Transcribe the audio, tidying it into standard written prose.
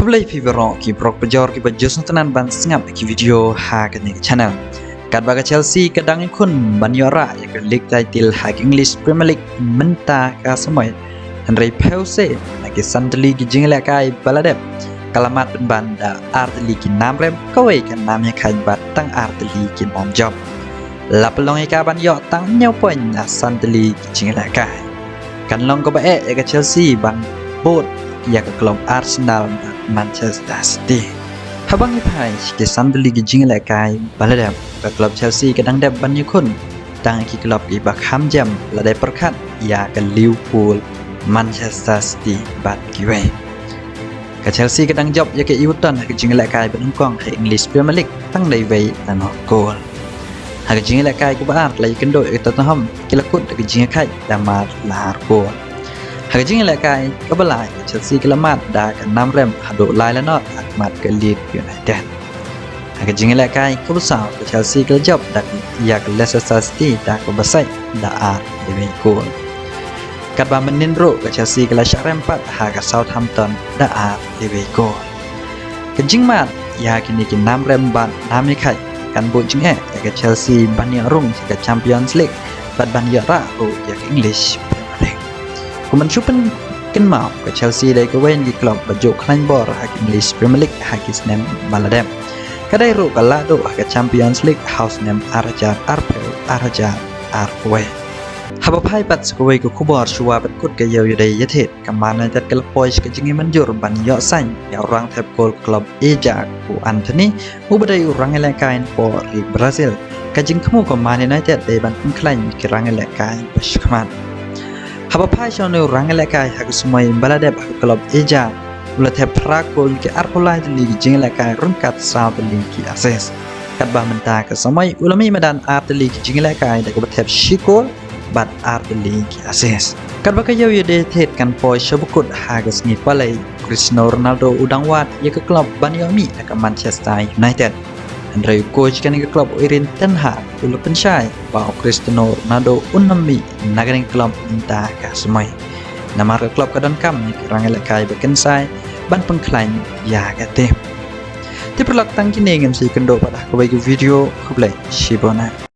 Kublai Pivero ki prok pejor ki bajus nontonan ban sengap ki video ha ke ni channel. Kat baga Chelsea kadang ikun ban yora ya ke League title ha English Premier League menta ka semoy. Henry Pause lagi Sunderland ki jingle kai baladep. Kalamat ban da Arteli ki nam rem kawai kan nam ya kai bat tang Arteli ki nam job. Lapelong ka ban yo tang nyau poin na Sunderland ki jingle kai. Kan long ko ba ya ke Chelsea ban bot ya ke klub Arsenal Manchester City. Habang ipai ke Sunderland ki jingle kai baladep ke klub Chelsea kadang dep ban yukun tang ki klub ki bak ham jam la dai perkat ya ke Liverpool Manchester City bat ki we. Ke Chelsea kadang job ya ke Everton ke jingle kai ban kong ke English Premier League tang dai we la no goal. Ha ke jingle kai ku ba lai kendo ke Tottenham ki lakut ke jingle kai da mar la goal. Hak jingle kai ka balai Chelsea kelamat da kan nam rem hado lai la not akmat ke Leeds United. Hak jingle kai ka besar Chelsea ke job da ya ke Leicester City da ka basai da ar de gol. Kat ba menin ro ke Chelsea ke la rempat ha ka Southampton da ar de gol. Ke jingmat ya kini ke nam rem ban nam ni kai kan bo jing ya ke Chelsea ban ya rung ke Champions League ban ya ra ro ya ke English Kuman chupan ken mau ke Chelsea dai ke wen di klub bajuk klan bor hak English Premier League hak isnem baladem. Kadai ru kala do hak Champions League house nem Arajar Arpel Arajar Arwe. Haba pai pat skoi ke kubor shuwa pat kut ke yau dai yatet kamana tat ke pois ke jingi manjur ban yo san ya orang tep gol klub Ajax ku Anthony u badai orang elakain for League Brazil. Kajing kamu ke Man United dai ban klaim ke rang elakain bashkaman. Haba pai shon ne rang lekai hak semai baladep hak klub Ajax ulat he prakol ke arpolai de ligi jing lekai rungkat sa de ligi akses kat bah menta ke semai ulami medan art de ligi jing lekai de ke betep shiko bat art de ligi akses kat ba kayo ye de tet kan poi shabukut hak sni palai Cristiano Ronaldo udang wat ye ke klub Banyomi ke Manchester United Andre coach kan ke klub Irin Ten Hag ulu pensyai bahwa Cristiano Ronaldo unami nagaring klub minta ka semai. Nama ke klub kadang kam ni kerang elekai bekensai ban pengklaim ya kate. Di perlak tang kini ngam si kendo pada ke video kublai shibona.